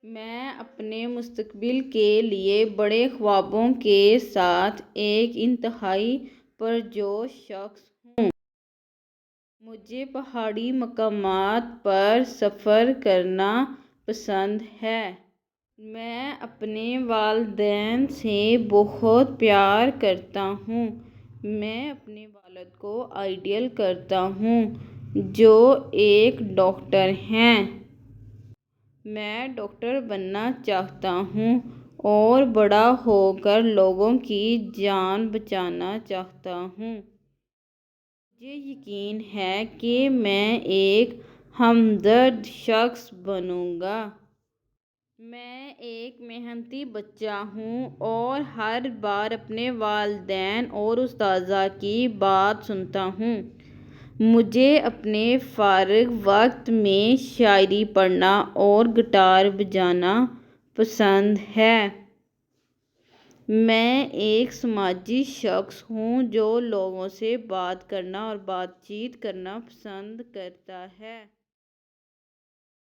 میں اپنے مستقبل کے لیے بڑے خوابوں کے ساتھ ایک انتہائی پرجوش شخص ہوں۔ مجھے پہاڑی مقامات پر سفر کرنا پسند ہے۔ میں اپنے والدین سے بہت پیار کرتا ہوں۔ میں اپنے والد کو آئیڈیل کرتا ہوں جو ایک ڈاکٹر ہیں۔ میں ڈاکٹر بننا چاہتا ہوں اور بڑا ہو کر لوگوں کی جان بچانا چاہتا ہوں۔ مجھے یقین ہے کہ میں ایک ہمدرد شخص بنوں گا۔ میں ایک محنتی بچہ ہوں اور ہر بار اپنے والدین اور اساتذہ کی بات سنتا ہوں۔ مجھے اپنے فارغ وقت میں شاعری پڑھنا اور گٹار بجانا پسند ہے۔ میں ایک سماجی شخص ہوں جو لوگوں سے بات کرنا اور بات چیت کرنا پسند کرتا ہے۔